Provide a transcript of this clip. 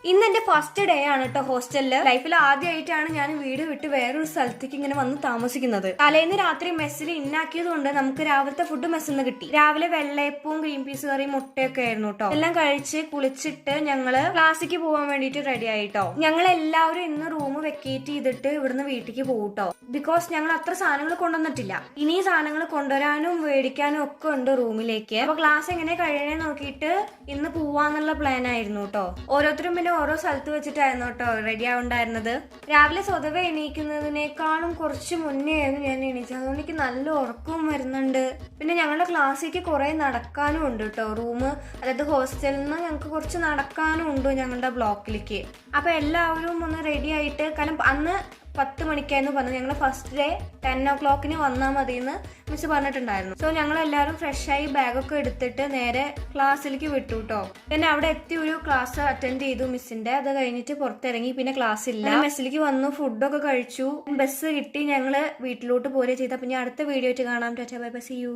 ഇന്ന് എന്റെ first day ആണ് കേട്ടോ ഹോസ്റ്റലില്. ലൈഫിൽ ആദ്യമായിട്ടാണ് ഞാൻ വീട് വിട്ട് വേറൊരു സ്ഥലത്തേക്ക് ഇങ്ങനെ വന്ന് താമസിക്കുന്നത്. തലേന്ന് രാത്രി മെസ്സിൽ ഇന്നാക്കിയത് കൊണ്ട് നമുക്ക് രാവിലത്തെ ഫുഡ് മെസ്സിന്ന് കിട്ടി. രാവിലെ വെള്ളയപ്പവും ഗ്രീൻ പീസ് കറിയും മുട്ടയൊക്കെ ആയിരുന്നു കേട്ടോ. എല്ലാം കഴിച്ച് കുളിച്ചിട്ട് ഞങ്ങള് ക്ലാസ്സിക്ക് പോകാൻ വേണ്ടിട്ട് റെഡി ആയിട്ടോ. ഞങ്ങൾ എല്ലാവരും ഇന്ന് റൂം വെക്കേറ്റ് ചെയ്തിട്ട് ഇവിടുന്ന് വീട്ടിലേക്ക് പോകട്ടോ. ബിക്കോസ് ഞങ്ങൾ അത്ര സാധനങ്ങൾ കൊണ്ടുവന്നിട്ടില്ല. ഇനി സാധനങ്ങൾ കൊണ്ടുവരാനും മേടിക്കാനും ഒക്കെ ഉണ്ട് റൂമിലേക്ക്. അപ്പൊ ക്ലാസ് എങ്ങനെ കഴിയണേ നോക്കിയിട്ട് ഇന്ന് പോവാന്നുള്ള പ്ലാൻ ആയിരുന്നു കേട്ടോ. ഓരോരുത്തരും പിന്നെ ഓരോ സ്ഥലത്ത് വെച്ചിട്ടായിരുന്നു കേട്ടോ റെഡി ആവുണ്ടായിരുന്നത്. രാവിലെ സ്വതവേ എണീക്കുന്നതിനേക്കാളും കുറച്ച് മുന്നേ ആയിരുന്നു ഞാൻ എണീച്ചത്. അതുകൊണ്ട് എനിക്ക് നല്ല ഉറക്കവും വരുന്നുണ്ട്. പിന്നെ ഞങ്ങളുടെ ക്ലാസ്സിലേക്ക് കുറെ നടക്കാനും ഉണ്ട് കേട്ടോ. അതായത് ഹോസ്റ്റലിൽ നിന്ന് ഞങ്ങൾക്ക് കുറച്ച് നടക്കാനും ഉണ്ട് ഞങ്ങളുടെ ബ്ലോക്കിലേക്ക്. അപ്പൊ എല്ലാവരും ഒന്ന് റെഡി ആയിട്ട്, കാരണം അന്ന് 10 മണിക്കായിരുന്നു പറഞ്ഞത്. ഞങ്ങൾ ഫസ്റ്റ് ഡേ 10 o'clock വന്നാൽ മതി എന്ന് മിസ് പറഞ്ഞിട്ടുണ്ടായിരുന്നു. സോ ഞങ്ങൾ എല്ലാവരും ഫ്രഷായി ബാഗൊക്കെ എടുത്തിട്ട് നേരെ ക്ലാസ്സിലേക്ക് വിട്ടു കേട്ടോ. പിന്നെ അവിടെ എത്തി ഒരു ക്ലാസ് അറ്റൻഡ് ചെയ്തു മിസ്സിന്റെ. അത് കഴിഞ്ഞിട്ട് പുറത്തിറങ്ങി. പിന്നെ ക്ലാസ് ഇല്ല. മെസ്സിലേക്ക് വന്നു, ഫുഡൊക്കെ കഴിച്ചു, ബസ് കിട്ടി, ഞങ്ങള് വീട്ടിലോട്ട് പോരുക ചെയ്ത. അപ്പൊ ഞാൻ അടുത്ത വീഡിയോ ആയിട്ട് കാണാം. Tata bye bye, see U.